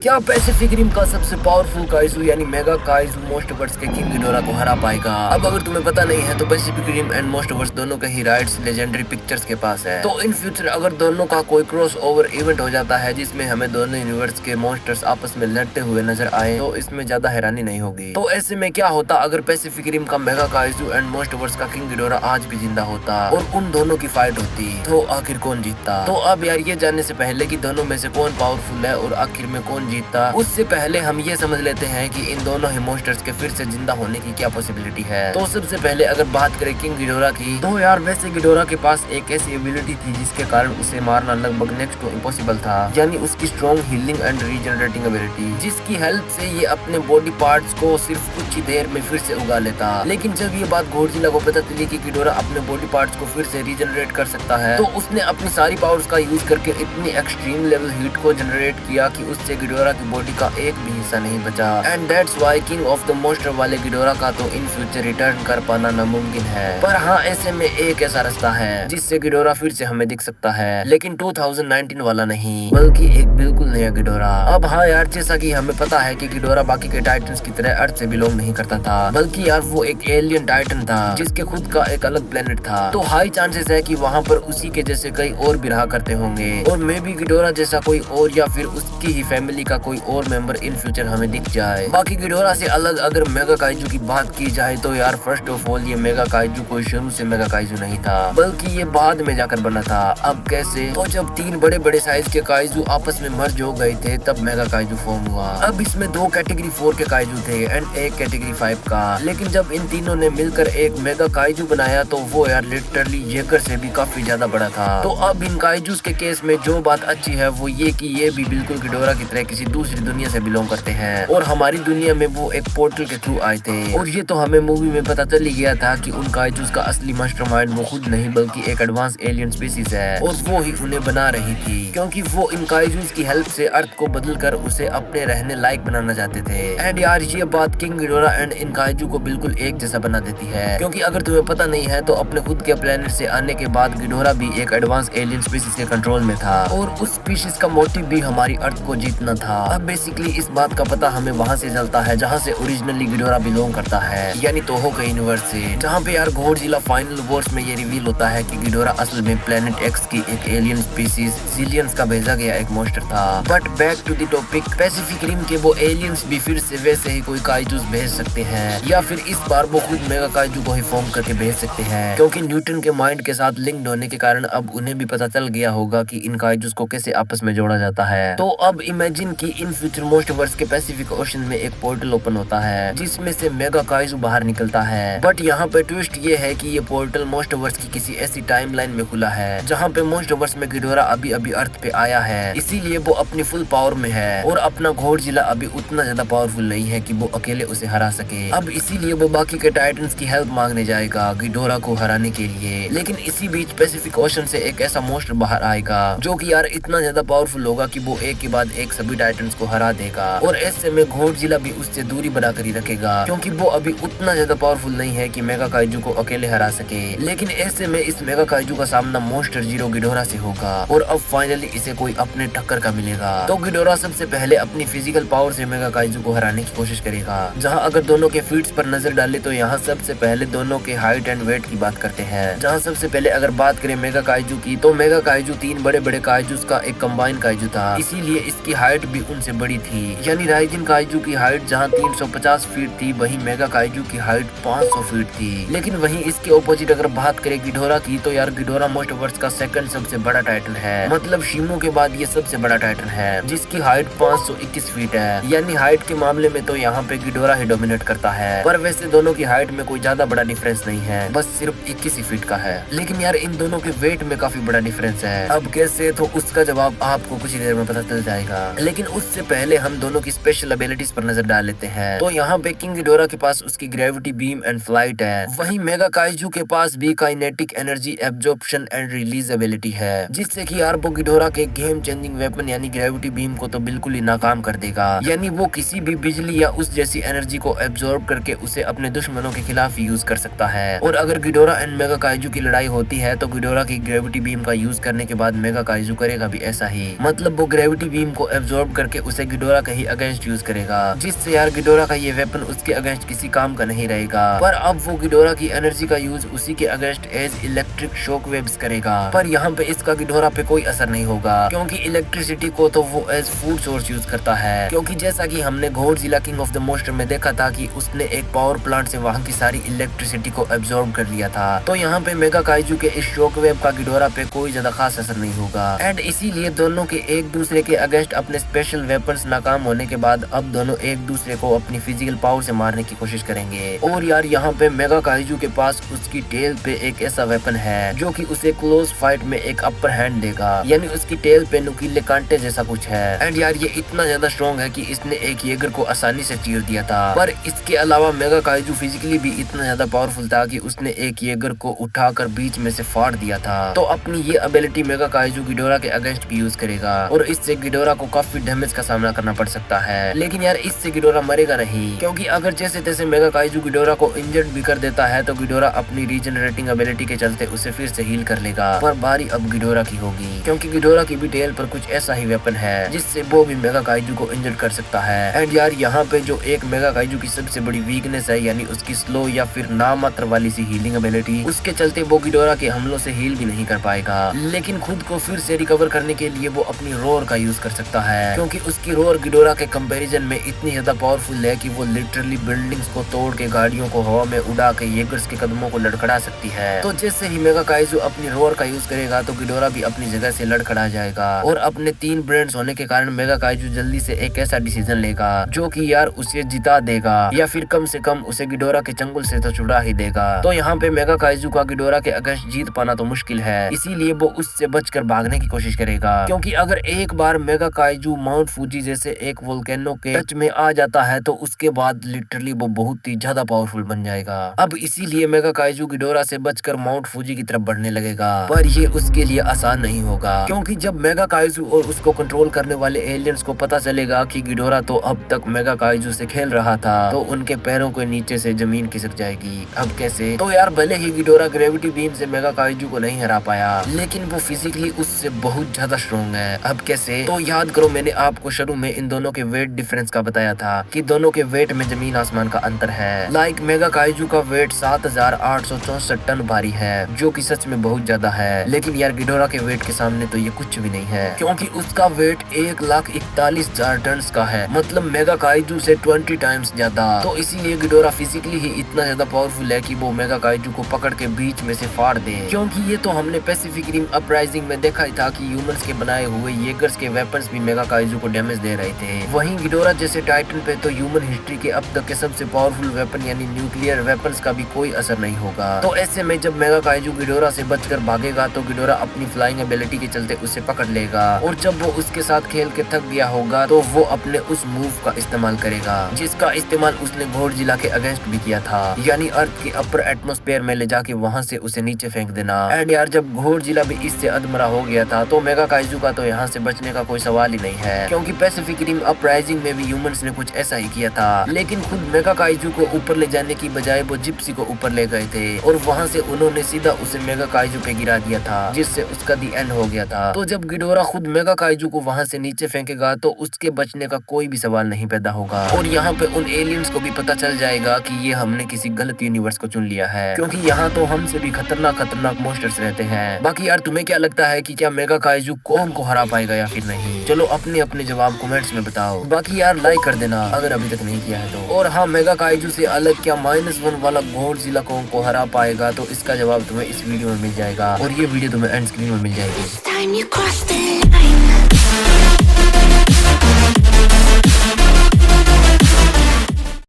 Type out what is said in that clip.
क्या Pacific rim का सबसे पावरफुल काइजू यानी मेगा काइजू मोस्टवर्स के किंग गिडोरा को हरा पाएगा? अब अगर तुम्हें पता नहीं है तो पैसिफिक रिम एंड मोस्टवर्स दोनों के ही राइट्स लेजेंडरी पिक्चर्स के पास है। तो इन फ्यूचर अगर दोनों का कोई क्रॉस ओवर इवेंट हो जाता है जिसमें हमें दोनों यूनिवर्स के मोस्टर्स आपस में लड़ते हुए नजर आए तो इसमें ज्यादा हैरानी नहीं होगी। तो ऐसे में क्या होता अगर पैसिफिक रिम का मेगा काइजू एंड मोस्टवर्स का किंग गिडोरा आज भी जिंदा होता और उन दोनों की फाइट होती, तो आखिर कौन जीतता? तो अब यार ये जानने से पहले कि दोनों में से कौन पावरफुल है और आखिर में कौन जीतता, उससे पहले हम ये समझ लेते हैं कि इन दोनों ही मोस्टर्स के फिर से जिंदा होने की क्या पॉसिबिलिटी है। तो सबसे पहले अगर बात करें किंग गिडोरा की, तो यार वैसे गिडोरा के पास एक ऐसी एबिलिटी थी जिसके कारण उसे मारना लगभग नेक्स्ट टू इम्पॉसिबल था, यानी उसकी strong healing and regenerating ability, जिसकी हेल्प से ये अपने बॉडी पार्ट्स को सिर्फ कुछ ही देर में फिर से उगा लेता। लेकिन जब ये बात गॉडजिला को पता चली कि गिडोरा अपने बॉडी पार्ट्स को फिर से रीजनरेट कर सकता है, तो उसने अपनी सारी पावर्स का यूज करके इतनी एक्सट्रीम लेवल हीट को जनरेट किया कि उससे गिडोरा की बॉडी का एक भी हिस्सा नहीं बचा। And that's why king of the monster वाले गिडोरा का तो इन फ्यूचर रिटर्न कर पाना नामुमकिन है। पर हाँ, ऐसे में एक ऐसा रास्ता है जिससे गिडोरा फिर से हमें दिख सकता है, लेकिन 2019 वाला नहीं, बल्कि एक बिल्कुल नया गिडोरा। अब हाँ यार, जैसा कि हमें पता है कि गिडोरा बाकी के टाइटन्स की तरह अर्थ से बिलोंग नहीं करता था, बल्कि यार वो एक एलियन टाइटन था जिसके खुद का एक अलग प्लेनेट था। तो हाई चांसेस है कि वहाँ पर उसी के जैसे कई और भी रहा करते होंगे, और मे बी गिडोरा जैसा कोई और या फिर उसकी ही फैमिली का कोई और मेंबर इन फ्यूचर हमें दिख जाए। बाकी गिडोरा से अलग अगर मेगा काइजू की बात की जाए तो यार फर्स्ट ऑफ ऑल ये मेगा काइजू कोई शुरू से मेगा काइजू नहीं था, बल्कि ये बाद में जाकर बना था। अब कैसे? तो जब तीन बड़े बड़े साइज के काइजू आपस में मर्ज हो गए थे तब मेगा काइजू फॉर्म हुआ। अब इसमें दो कैटेगरी 4 के काइजू थे एंड एक कैटेगरी 5 का, लेकिन जब इन तीनों ने मिलकर एक मेगा काइजू बनाया तो वो यार लिटरली येकर से भी काफी ज्यादा बड़ा था। तो अब इन काइजूस के केस में जो बात अच्छी है वो ये कि ये भी बिल्कुल गिडोरा की तरह किसी दूसरी दुनिया से बिलोंग करते हैं और हमारी दुनिया में वो एक पोर्टल के थ्रू आए थे। और ये तो हमें मूवी में पता चल ही गया था कि उन काइजूस का असली मास्टरमाइंड वो खुद नहीं बल्कि एक एडवांस एलियन स्पीसीज है और वो ही उन्हें बना रही थी, क्योंकि वो इन काइजूस की हेल्प से अर्थ को बदल कर उसे अपने रहने लायक बनाना चाहते थे। एंड यार ये बात king Ghidorah and in kaiju को बिल्कुल एक जैसा बना देती है, क्योंकि अगर तुम्हें पता नहीं है तो अपने खुद के प्लेनेट से आने के बाद गिडोरा भी एक एडवांस एलियन स्पीसीज के कंट्रोल में था और उस स्पीशीज का मोटिव भी हमारी अर्थ को जीतना था। अब बेसिकली इस बात का पता हमें वहाँ से चलता है जहाँ से ओरिजिनली गिडोरा बिलोंग करता है, यानी तोहो के यूनिवर्स से, जहाँ पे यार गॉडजिला फाइनल वॉर्स में ये रिवील होता है कि गिडोरा असल में प्लेनेट एक्स की एक एलियन स्पीसीज जिलियंस का भेजा गया एक मोस्टर था। But back to the topic, Pacific Rim के वो एलियंस भी फिर से वैसे ही कोई काइजूस भेज सकते हैं या फिर इस बार वो खुद मेगा काइजू को ही फॉर्म करके भेज सकते हैं, क्योंकि न्यूटन के माइंड के साथ लिंक्ड होने के कारण अब उन्हें भी पता चल गया होगा कि इन काइजूस को कैसे आपस में जोड़ा जाता है। तो अब इमेजिन कि इन फ्यूचर मोस्टवर्स के पैसिफिक ओशन में एक पोर्टल ओपन होता है जिसमें से मेगा काइजू बाहर निकलता है। बट यहाँ पे ट्विस्ट ये है कि ये पोर्टल मोस्टवर्स की किसी ऐसी टाइमलाइन में खुला है जहाँ पे मोस्टवर्स में गिडोरा अभी अभी अर्थ पे आया है, इसीलिए वो अपनी फुल पावर में है और अपना गॉडजिला अभी उतना ज्यादा पावरफुल नहीं है कि वो अकेले उसे हरा सके। अब इसीलिए वो बाकी के टाइटन्स की हेल्प मांगने जाएगा गिडोरा को हराने के लिए। लेकिन इसी बीच पैसिफिक ओशन से एक ऐसा मोस्टर बाहर आएगा जो कि यार इतना ज्यादा पावरफुल होगा कि वो एक के बाद एक सभी टाइटन्स को हरा देगा, और ऐसे में गॉडजिला भी उससे दूरी बनाकर ही रखेगा क्योंकि वो अभी उतना ज्यादा पावरफुल नहीं है कि मेगा काइजू को अकेले हरा सके। लेकिन ऐसे में इस मेगा काइजू का सामना मोस्टर जीरो गिडोरा से होगा और अब फाइनली इसे कोई अपने टक्कर का मिलेगा। तो गिडोरा सबसे पहले अपनी फिजिकल पावर से मेगा काइजू को हराने की कोशिश करेगा। जहाँ अगर दोनों के फीट्स पर नजर डाले तो यहाँ सबसे पहले दोनों के हाइट एंड वेट की बात करते हैं। जहाँ सबसे पहले अगर बात करें मेगा काइजू की, तो मेगा काइजू तीन बड़े बड़े काइजूस का एक कंबाइन काइजू था, इसीलिए इसकी हाइट भी उनसे बड़ी थी। यानी राइजिन काइजू की हाइट जहाँ 350 फीट थी, वहीं मेगा काइजू की हाइट 500 फीट थी। लेकिन वहीं इसके ऑपोजिट अगर बात करें गिडोरा की, तो यार गिडोरा मोस्टवर्स का सेकंड सबसे बड़ा टाइटन है, मतलब शिमो के बाद ये सबसे बड़ा टाइटन है जिसकी हाइट 521 फीट है। यानी हाइट के मामले में तो यहाँ पे गिडोरा ही डोमिनेट करता है, पर वैसे दोनों की हाइट में कोई ज्यादा बड़ा डिफरेंस नहीं है, बस सिर्फ 21 ही फीट का है। लेकिन यार इन दोनों के वेट में काफी बड़ा डिफरेंस है। अब कैसे, तो उसका जवाब आपको कुछ ही देर में पता चल जाएगा। लेकिन उससे पहले हम दोनों की स्पेशल एबिलिटीज पर नजर डाल लेते हैं। तो यहाँ पे किंग गिडोरा के पास उसकी ग्रेविटी बीम एंड फ्लाइट है, वहीं मेगा काइजू के पास भी kinetic energy absorption and release ability है, जिससे कि यार वो गिडोरा के गेम चेंजिंग वेपन यानी ग्रेविटी बीम को तो बिल्कुल ही नाकाम कर देगा। यानी वो किसी भी बिजली या उस जैसी एनर्जी को एब्जॉर्ब करके उसे अपने दुश्मनों के खिलाफ यूज कर सकता है। और अगर गिडोरा एंड मेगा काइजू की लड़ाई होती है तो गिडोरा की ग्रेविटी बीम का यूज करने के बाद मेगा काइजू करेगा भी ऐसा ही, मतलब वो ग्रेविटी बीम को एब्जॉर्ब एब्जॉर्ब करके उसे गिडोरा के ही अगेंस्ट यूज करेगा, जिससे यार गिडोरा का ये वेपन उसके अगेंस्ट किसी काम का नहीं रहेगा। पर अब वो गिडोरा की एनर्जी का यूज उसी के against as electric shock waves करेगा। पर यहाँ पे इसका गिडोरा पे कोई असर नहीं होगा, क्योंकि इलेक्ट्रिसिटी को तो वो एज फूड सोर्स यूज करता है। क्योंकि जैसा कि हमने Godzilla king of the monster में देखा था कि उसने एक पावर प्लांट से वहाँ की सारी इलेक्ट्रिसिटी को एब्जॉर्ब कर लिया था, तो यहाँ पे मेगा काइजू के इस शॉक वेव का गिडोरा पे कोई ज्यादा खास असर नहीं होगा। एंड इसीलिए दोनों के एक दूसरे के अगेंस्ट अपने स्पेशल वेपन्स नाकाम होने के बाद अब दोनों एक दूसरे को अपनी फिजिकल पावर से मारने की कोशिश करेंगे। और यार यहाँ पे मेगा काइजू के पास उसकी टेल पे एक ऐसा वेपन है जो कि उसे क्लोज फाइट में एक अपर हैंड देगा, यानी उसकी टेल पे नुकीले कांटे जैसा कुछ है। एंड यार ये इतना ज्यादा स्ट्रॉन्ग है कि इसने एक येगर को आसानी से चीर दिया था। पर इसके अलावा मेगा काइजू फिजिकली भी इतना ज्यादा पावरफुल था कि उसने एक येगर को उठाकर बीच में से फाड़ दिया था। तो अपनी ये एबिलिटी मेगा काइजू गिडोरा के अगेंस्ट भी यूज करेगा और इससे गिडोरा को काफी डैमेज का सामना करना पड़ सकता है। लेकिन यार इससे गिडोरा मरेगा नहीं, क्योंकि अगर जैसे तैसे मेगा काइजू गिडोरा को इंजर्ड भी कर देता है तो गिडोरा अपनी रीजनरेटिंग एबिलिटी के चलते उसे फिर से हील कर लेगा। पर बारी अब गिडोरा की होगी, क्योंकि गिडोरा की भी टेल पर कुछ ऐसा ही वेपन है जिससे वो भी मेगा काइजू को इंजर्ड कर सकता है। एंड यार यहाँ पे जो एक मेगा काइजू की सबसे बड़ी वीकनेस है, यानी उसकी स्लो या फिर नामात्र वाली सी हीलिंग एबिलिटी, उसके चलते वो गिडोरा के हमलों से हील भी नहीं कर पाएगा। लेकिन खुद को फिर से रिकवर करने के लिए वो अपनी रोर का यूज कर सकता है, क्योंकि उसकी रोर गिडोरा के कंपैरिजन में इतनी ज्यादा पावरफुल है कि वो लिटरली बिल्डिंग्स को तोड़ के गाड़ियों को हवा में उड़ा के येगर्स के कदमों को लड़खड़ा सकती है। तो जैसे ही मेगा काइजू अपनी रोर का यूज करेगा तो गिडोरा भी अपनी जगह से लड़खड़ा जाएगा और अपने 3 ब्रेन्स होने के कारण मेगा काइजू जल्दी से एक ऐसा डिसीजन लेगा जो कि यार उसे जिता देगा, या फिर कम से कम उसे गिडोरा के चंगुल से तो छुड़ा ही देगा। तो यहाँ पे मेगा काइजू का गिडोरा के अगेंस्ट जीत पाना तो मुश्किल है, इसीलिए वो उससे बचकर भागने की कोशिश करेगा। क्योंकि अगर एक बार मेगा काइजू माउंट फूजी जैसे एक वोल्केनो के टच में आ जाता है तो उसके बाद लिटरली वो बहुत ही ज्यादा पावरफुल बन जाएगा। अब इसीलिए मेगा काइजू गिडोरा से बचकर माउंट फूजी की तरफ बढ़ने लगेगा। पर ये उसके लिए आसान नहीं होगा, क्योंकि जब मेगा काइजू और उसको कंट्रोल करने वाले एलियंस को पता चलेगा कि गिडोरा तो अब तक मेगा काइजू से खेल रहा था, तो उनके पैरों के नीचे से जमीन खिसक जाएगी। अब कैसे? तो यार भले ही गिडोरा ग्रेविटी बीम से मेगा काइजू को नहीं हरा पाया, लेकिन वो फिजिकली उससे बहुत ज्यादा स्ट्रॉन्ग है। अब कैसे? तो याद करो मैंने आपको शुरू में इन दोनों के वेट डिफरेंस का बताया था कि दोनों के वेट में जमीन आसमान का अंतर है। लाइक मेगा काइजू का वेट 7864 टन भारी है, जो कि सच में बहुत ज्यादा है। लेकिन यार गिडोरा के वेट के सामने तो ये कुछ भी नहीं है, क्योंकि उसका वेट 1,41,000 टन का है, मतलब मेगा काइजू से 20 टाइम्स ज्यादा। तो इसीलिए गिडोरा फिजिकली ही इतना ज्यादा पावरफुल है कि वो मेगा काइजू को पकड़ के बीच में से फाड़ दे। क्योंकि ये तो हमने पैसिफिक रिम अपराइजिंग में देखा ही था कि ह्यूमंस के बनाए हुए येगर्स के वेपन्स भी मेगा काइजू को डैमेज दे रहे थे। वहीं गिडोरा जैसे टाइटन पे तो ह्यूमन हिस्ट्री के अब तक के सबसे पावरफुल वेपन यानी न्यूक्लियर वेपन्स का भी कोई असर नहीं होगा। तो ऐसे में जब मेगा काइजू गिडोरा से बचकर भागेगा तो गिडोरा अपनी फ्लाइंग एबिलिटी के चलते उसे पकड़ लेगा, और जब वो उसके साथ खेल के थक गया होगा तो वो अपने उस मूव का इस्तेमाल करेगा जिसका इस्तेमाल उसने गोडजिला के अगेंस्ट भी किया था, यानी अर्थ के अपर एटमॉस्फेयर में ले जाके वहां से उसे नीचे फेंक देना। एंड यार जब गोडजिला भी इससे अधमरा हो गया था तो मेगा काइजू का तो यहाँ से बचने का कोई सवाल ही नहीं है, क्योंकि पैसिफिक रिम अपराइजिंग में भी ह्यूमंस ने कुछ ऐसा ही किया था। लेकिन खुद मेगा काइजू को ऊपर ले जाने की बजाय वो जिप्सी को ऊपर ले गए थे और वहां से उन्होंने सीधा उसे मेगा काइजू पे गिरा दिया था, जिससे उसका दी एंड हो गया था। तो जब गिडोरा खुद मेगा काइजू को वहां से नीचे फेंकेगा तो उसके बचने का कोई भी सवाल नहीं पैदा होगा, और यहाँ पे उन एलियंस को भी पता चल जाएगा कि ये हमने किसी गलत यूनिवर्स को चुन लिया है, क्योंकि यहाँ तो हमसे भी खतरनाक मॉन्स्टर्स रहते हैं। बाकी यार तुम्हें क्या लगता है कि क्या मेगा काइजू कौन को हरा पाएगा या फिर नहीं? चलो अपने अपने जवाब कमेंट्स में बताओ। बाकी यार लाइक कर देना अगर अभी तक नहीं किया है तो। और हाँ, मेगा काइजू से अलग क्या -1 वाला गोडजिला कौन को हरा पाएगा, तो इसका जवाब तुम्हें इस वीडियो में मिल जाएगा, और ये वीडियो तुम्हें एंड स्क्रीन में मिल जाएगी।